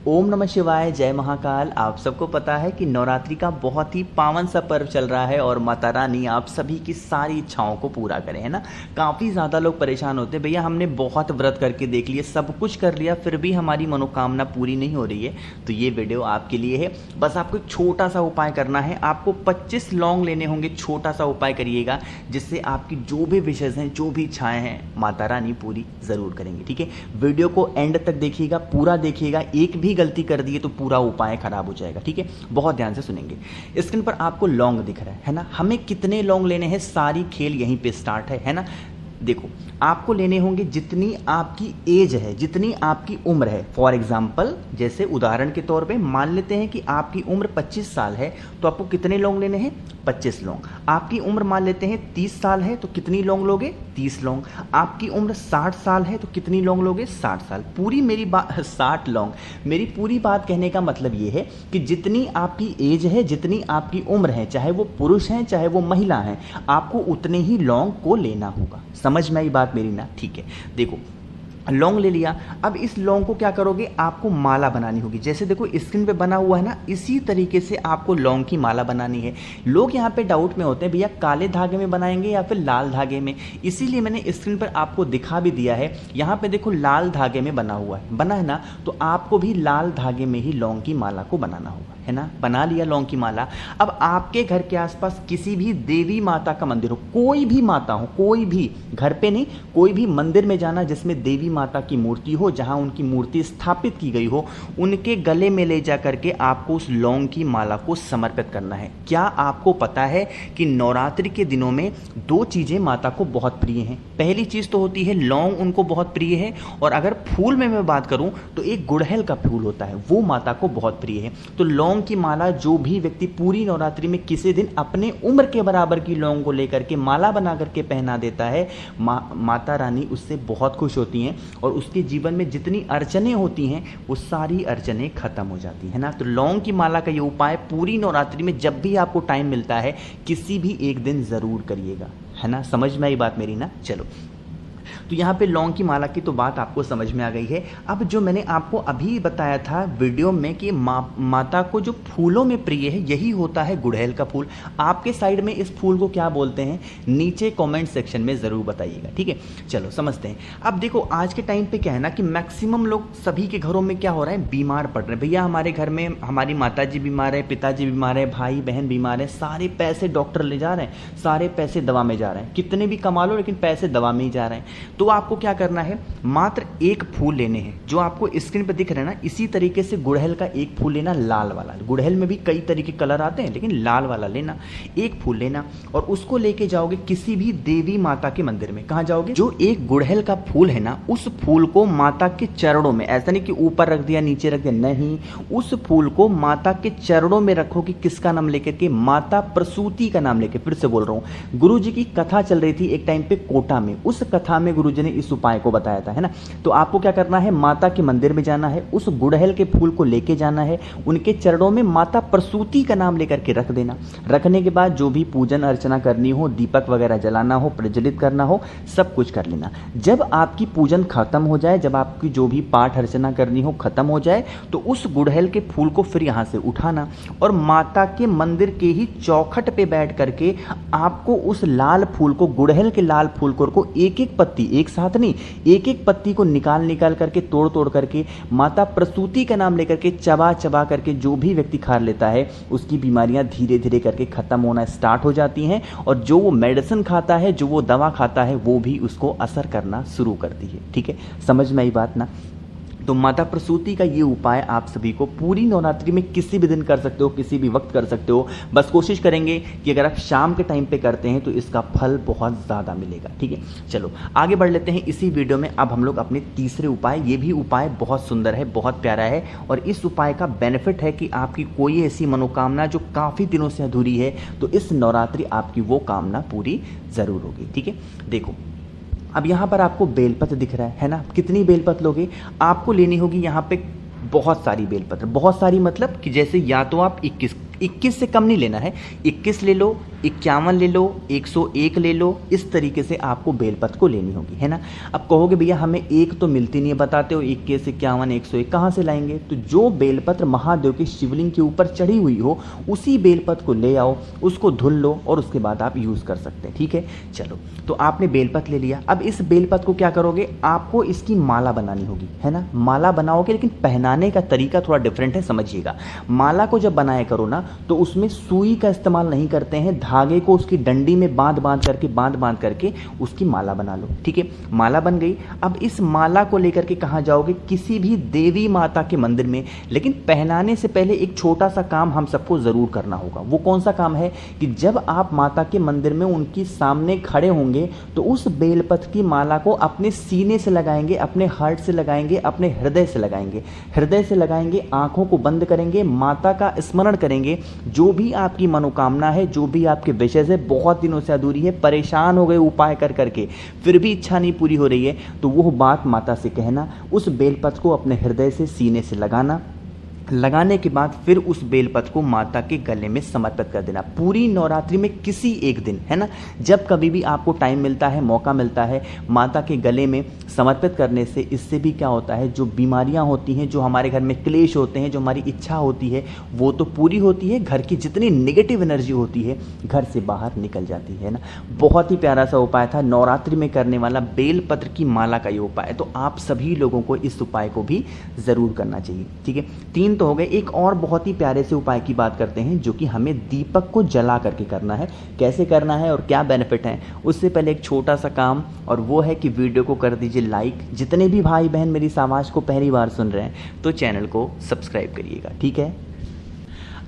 ओम नमः शिवाय, जय महाकाल। आप सबको पता है कि नवरात्रि का बहुत ही पावन सा पर्व चल रहा है और माता रानी आप सभी की सारी इच्छाओं को पूरा करें, है ना। काफ़ी ज़्यादा लोग परेशान होते हैं, भैया हमने बहुत व्रत करके देख लिए, सब कुछ कर लिया, फिर भी हमारी मनोकामना पूरी नहीं हो रही है। तो ये वीडियो आपके लिए है। बस आपको एक छोटा सा उपाय करना है। आपको 25 लौंग लेने होंगे। छोटा सा उपाय करिएगा जिससे आपकी जो भी विशेष हैं, जो भी इच्छाएँ हैं, माता रानी पूरी ज़रूर करेंगे। ठीक है, वीडियो को एंड तक देखिएगा, पूरा देखिएगा। एक भी गलती कर दिए तो पूरा उपाय खराब हो जाएगा। ठीक है, बहुत ध्यान से सुनेंगे। स्क्रीन पर आपको लौंग दिख रहा है ना। हमें कितने लौंग लेने हैं, सारी खेल यहीं पे स्टार्ट है ना। देखो, आपको लेने होंगे जितनी आपकी एज है, जितनी आपकी उम्र है। फॉर एग्जाम्पल, जैसे उदाहरण के तौर पे मान लेते हैं कि आपकी उम्र 25 साल है, तो आपको कितने लौंग लेने हैं? 25 लौंग। आपकी उम्र मान लेते हैं 30 साल है, तो कितनी लौंग लोगे? 30 लौंग। आपकी उम्र 60 साल है, तो कितनी लौंग लोगे? 60 साल। पूरी मेरी बात 60 लौंग। मेरी पूरी बात कहने का मतलब ये है कि जितनी आपकी एज है, जितनी आपकी उम्र है, चाहे वो पुरुष हैं चाहे वो महिला हैं, आपको उतने ही लौंग को लेना होगा। समझ में आई बात मेरी ना? ठीक है, देखो लौंग ले लिया। अब इस लौंग को क्या करोगे? आपको माला बनानी होगी। जैसे देखो स्क्रीन पे बना हुआ है ना, इसी तरीके से आपको लौंग की माला बनानी है। लोग यहाँ पे डाउट में होते हैं, भैया काले धागे में बनाएंगे या फिर लाल धागे में। इसीलिए मैंने स्क्रीन पर आपको दिखा भी दिया है। यहाँ पे देखो लाल धागे में बना हुआ है, बना है ना। तो आपको भी लाल धागे में ही लौंग की माला को बनाना होगा, है ना। बना लिया लौंग की माला। अब आपके घर के आसपास किसी भी देवी माता का मंदिर हो, कोई भी माता हो, कोई भी, घर पे नहीं, कोई भी मंदिर में जाना जिसमें देवी माता की मूर्ति हो, जहां उनकी मूर्ति स्थापित की गई हो, उनके गले में ले जा करके आपको उस लौंग की माला को समर्पित करना है। क्या आपको पता है कि नवरात्रि के दिनों में 2 चीजें माता को बहुत प्रिय हैं? पहली चीज तो होती है लौंग, उनको बहुत प्रिय है। और अगर फूल में मैं बात करूं तो एक गुड़हल का फूल होता है, वो माता को बहुत प्रिय है। तो लौंग की माला जो भी व्यक्ति पूरी नवरात्रि में किसी दिन अपने उम्र के बराबर की लौंग को लेकर के माला बना करके पहना देता है, माता रानी उससे बहुत खुश होती हैं और उसके जीवन में जितनी अड़चनें होती हैं वो सारी अड़चनें खत्म हो जाती है ना। तो लौंग की माला का ये उपाय पूरी नवरात्रि में जब भी आपको टाइम मिलता है, किसी भी एक दिन जरूर करिएगा, है ना। समझ में आई बात मेरी ना? चलो, तो यहाँ पे लौंग की माला की तो बात आपको समझ में आ गई है। अब जो मैंने आपको अभी बताया था वीडियो में कि माता को जो फूलों में प्रिय है, यही होता है गुड़हल का फूल। आपके साइड में इस फूल को क्या बोलते हैं, नीचे कमेंट सेक्शन में ज़रूर बताइएगा। ठीक है, चलो समझते हैं। अब देखो आज के टाइम पे क्या है ना कि मैक्सिमम लोग, सभी के घरों में क्या हो रहा है, बीमार पड़ रहे हैं। भैया हमारे घर में हमारी माता जी बीमार है, पिताजी बीमार है, भाई बहन बीमार है, सारे पैसे डॉक्टर ले जा रहे हैं, सारे पैसे दवा में जा रहे हैं। कितने भी कमा लो लेकिन पैसे दवा में ही जा रहे हैं। तो आपको क्या करना है, मात्र एक फूल लेने हैं जो आपको स्क्रीन पर दिख रहे हैं ना। इसी तरीके से गुड़हल का एक फूल लेना, लाल वाला। गुड़हल में भी कई तरीके कलर आते हैं, लेकिन लाल वाला लेना। एक फूल लेना और उसको लेके जाओगे किसी भी देवी माता के मंदिर में। कहाँ जाओगे? जो एक गुड़हल का फूल है ना, उस फूल को माता के चरणों में, ऐसा नहीं कि ऊपर रख दिया नीचे रख दिया, नहीं, उस फूल को माता के चरणों में रखो। कि किसका नाम लेकर के? माता प्रसूति का नाम लेके। फिर से बोल रहा हूं, गुरु जी की कथा चल रही थी एक टाइम पे कोटा में, उस कथा में गुरु जी ने इस उपाय को बताया था, है ना। तो आपको क्या करना है, माता के मंदिर में जाना है, उस गुड़हल के फूल को लेके जाना है, उनके चरणों में माता प्रसूति का नाम लेकर के रख देना। रखने के बाद जो भी पूजन अर्चना करनी हो, दीपक वगैरह जलाना हो, प्रज्वलित करना हो, सब कुछ कर लेना। जब आपकी पूजन खत्म हो जाए, जब आपकी जो भी पाठ अर्चना करनी हो खत्म हो जाए, तो उस गुड़हल के फूल को फिर यहां से उठाना और माता के मंदिर के ही चौखट पे बैठ करके आपको उस लाल फूल को, गुड़हल के लाल फूल को एक एक पत्ती, एक साथ नहीं, एक एक पत्ती को निकाल करके, तोड़ करके, माता प्रसूति का नाम लेकर के चबा करके जो भी व्यक्ति खा लेता है, उसकी बीमारियां धीरे धीरे करके खत्म होना स्टार्ट हो जाती हैं। और जो वो मेडिसिन खाता है, जो वो दवा खाता है, वो भी उसको असर करना शुरू करती है। ठीक है, समझ में आई बात ना? तो माता प्रसूति का ये उपाय आप सभी को पूरी नवरात्रि में किसी भी दिन कर सकते हो, किसी भी वक्त कर सकते हो। बस कोशिश करेंगे कि अगर आप शाम के टाइम पे करते हैं तो इसका फल बहुत ज़्यादा मिलेगा। ठीक है, चलो आगे बढ़ लेते हैं इसी वीडियो में। अब हम लोग अपने तीसरे उपाय, ये भी उपाय बहुत सुंदर है, बहुत प्यारा है और इस उपाय का बेनिफिट है कि आपकी कोई ऐसी मनोकामना जो काफ़ी दिनों से अधूरी है, तो इस नवरात्रि आपकी वो कामना पूरी ज़रूर होगी। ठीक है, देखो अब यहाँ पर आपको बेलपत्र दिख रहा है ना। कितनी बेलपत्र लोगे? आपको लेनी होगी यहाँ पे बहुत सारी बेलपत्र। बहुत सारी मतलब कि जैसे या तो आप 21 से कम नहीं लेना है, 21 ले लो, 51 ले लो, 101 ले लो, इस तरीके से आपको बेलपत्र को लेनी होगी, है ना। अब कहोगे भैया हमें एक तो मिलती नहीं है, बताते हो 21, 51, 101 कहाँ से लाएंगे? तो जो बेलपत्र महादेव के शिवलिंग के ऊपर चढ़ी हुई हो उसी बेलपत्र को ले आओ, उसको धुल लो और उसके बाद आप यूज़ कर सकते हैं, ठीक है। चलो, तो आपने बेलपत्र ले लिया। अब इस बेलपत्र को क्या करोगे, आपको इसकी माला बनानी होगी, है ना। माला बनाओगे, लेकिन पहनाने का तरीका थोड़ा डिफरेंट है, समझिएगा। माला को जब बनाया करो ना तो उसमें सुई का इस्तेमाल नहीं करते हैं, धागे को उसकी डंडी में बांध बांध करके उसकी माला बना लो, ठीक है। माला बन गई। अब इस माला को लेकर के कहाँ जाओगे? किसी भी देवी माता के मंदिर में। लेकिन पहनाने से पहले एक छोटा सा काम हम सबको जरूर करना होगा। वो कौन सा काम है कि जब आप माता के मंदिर में उनकी सामने खड़े होंगे तो उस बेलपत्र की माला को अपने सीने से लगाएंगे, अपने हार्ट से लगाएंगे, अपने हृदय से लगाएंगे। हृदय से लगाएंगे, आंखों को बंद करेंगे, माता का स्मरण करेंगे। जो भी आपकी मनोकामना है, जो भी आपके विषय से बहुत दिनों से अधूरी है, परेशान हो गए उपाय कर करके फिर भी इच्छा नहीं पूरी हो रही है, तो वो बात माता से कहना। उस बेलपत्र को अपने हृदय से, सीने से लगाना। लगाने के बाद फिर उस बेलपत्र को माता के गले में समर्पित कर देना। पूरी नवरात्रि में किसी एक दिन, है ना, जब कभी भी आपको टाइम मिलता है, मौका मिलता है, माता के गले में समर्पित करने से इससे भी क्या होता है, जो बीमारियां होती हैं, जो हमारे घर में क्लेश होते हैं, जो हमारी इच्छा होती है वो तो पूरी होती है, घर की जितनी नेगेटिव एनर्जी होती है घर से बाहर निकल जाती है ना। बहुत ही प्यारा सा उपाय था नवरात्रि में करने वाला बेलपत्र की माला का ये उपाय। तो आप सभी लोगों को इस उपाय को भी ज़रूर करना चाहिए, ठीक है। 3 तो हो गए। एक और बहुत ही प्यारे से उपाय की बात करते हैं जो कि हमें दीपक को जला करके करना है। कैसे करना है और क्या बेनिफिट है, उससे पहले एक छोटा सा काम, और वो है कि वीडियो को कर दीजिए लाइक। जितने भी भाई बहन मेरी इस आवाज़ को पहली बार सुन रहे हैं तो चैनल को सब्सक्राइब करिएगा, ठीक है।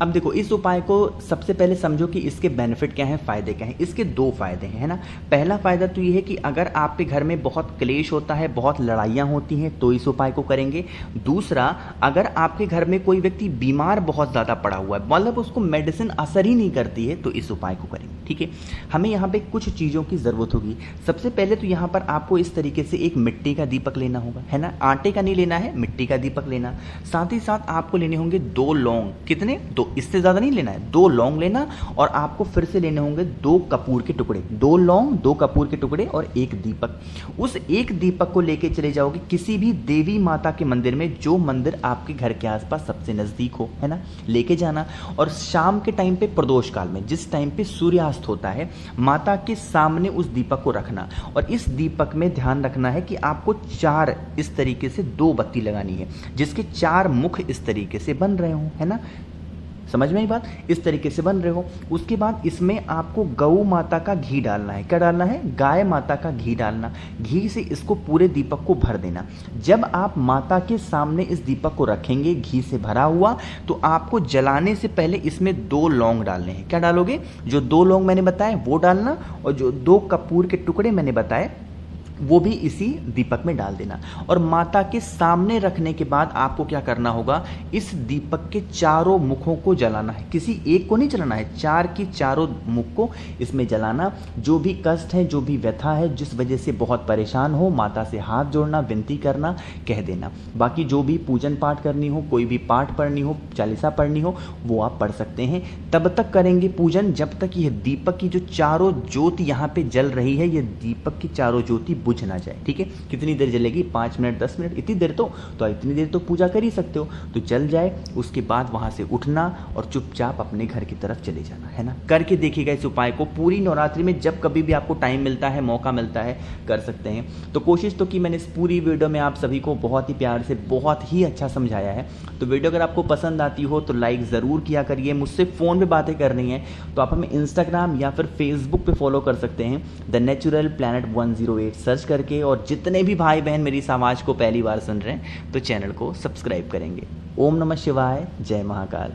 अब देखो, इस उपाय को सबसे पहले समझो कि इसके बेनिफिट क्या हैं, फ़ायदे क्या हैं। इसके 2 फ़ायदे हैं, है ना। पहला फ़ायदा तो ये है कि अगर आपके घर में बहुत क्लेश होता है, बहुत लड़ाइयाँ होती हैं, तो इस उपाय को करेंगे। दूसरा, अगर आपके घर में कोई व्यक्ति बीमार बहुत ज़्यादा पड़ा हुआ है, मतलब उसको मेडिसिन असर ही नहीं करती है, तो इस उपाय को करेंगे, ठीक है। हमें यहाँ पे कुछ चीज़ों की ज़रूरत होगी। सबसे पहले तो यहाँ पर आपको इस तरीके से एक मिट्टी का दीपक लेना होगा, है ना। आटे का नहीं लेना है, मिट्टी का दीपक लेना। साथ ही साथ आपको लेने होंगे 2 लौंग। कितने? 2, इससे ज़्यादा नहीं लेना है। 2 लौंग लेना, और आपको फिर से लेने होंगे 2 कपूर के टुकड़े। 2 लौंग, 2 कपूर के टुकड़े और 1 दीपक। उस एक दीपक को लेके चले जाओगे किसी भी देवी माता के मंदिर में, जो मंदिर आपके घर के आसपास सबसे नज़दीक हो, है ना, लेके जाना। और शाम के टाइम पे, प्रदोष काल में, जिस टाइम पे सूर्यास्त होता है, माता के सामने उस दीपक को रखना। और इस दीपक में ध्यान रखना है कि आपको 4 इस तरीके से 2 बत्ती लगानी है, जिसके 4 मुख इस तरीके से बन रहे हो, है ना। समझ में आई बात? इस तरीके से बन रहे हो। उसके बाद इसमें आपको गौ माता का घी डालना है। क्या डालना है? गाय माता का घी डालना। घी से इसको पूरे दीपक को भर देना। जब आप माता के सामने इस दीपक को रखेंगे घी से भरा हुआ, तो आपको जलाने से पहले इसमें 2 लौंग डालने हैं। क्या डालोगे? जो 2 लौंग मैंने बताए वो डालना, और जो 2 कपूर के टुकड़े मैंने बताए वो भी इसी दीपक में डाल देना। और माता के सामने रखने के बाद आपको क्या करना होगा, इस दीपक के चारों मुखों को जलाना है। किसी एक को नहीं जलाना है, 4 की चारों मुख को इसमें जलाना। जो भी कष्ट है, जो भी व्यथा है, जिस वजह से बहुत परेशान हो, माता से हाथ जोड़ना, विनती करना, कह देना। बाकी जो भी पूजन पाठ करनी हो, कोई भी पाठ पढ़नी हो, चालीसा पढ़नी हो, वो आप पढ़ सकते हैं। तब तक करेंगे पूजन जब तक यह दीपक की जो चारों ज्योति यहाँ पे जल रही है, ये दीपक की चारों ज्योति बुझ ना जाए, ठीक है। कितनी देर जलेगी? 5 मिनट, 10 मिनट, इतनी देर तो इतनी देर तो पूजा कर ही सकते हो। तो जल जाए, उसके बाद वहां से उठना और चुपचाप अपने घर की तरफ चले जाना, है ना। करके देखिएगा इस उपाय को। पूरी नवरात्रि में जब कभी भी आपको टाइम मिलता है, मौका मिलता है, कर सकते हैं। तो कोशिश तो की मैंने इस पूरी वीडियो में आप सभी को बहुत ही प्यार से, बहुत ही अच्छा समझाया है। तो वीडियो अगर आपको पसंद आती हो तो लाइक ज़रूर किया करिए। मुझसे फ़ोन पे बातें करनी है तो आप हमें इंस्टाग्राम या फिर फेसबुक पे फॉलो कर सकते हैं, द नेचुरल प्लैनेट 108 सर्च करके। और जितने भी भाई बहन मेरी इस आवाज़ को पहली बार सुन रहे हैं तो चैनल को सब्सक्राइब करेंगे। ओम नमः शिवाय, जय महाकाल।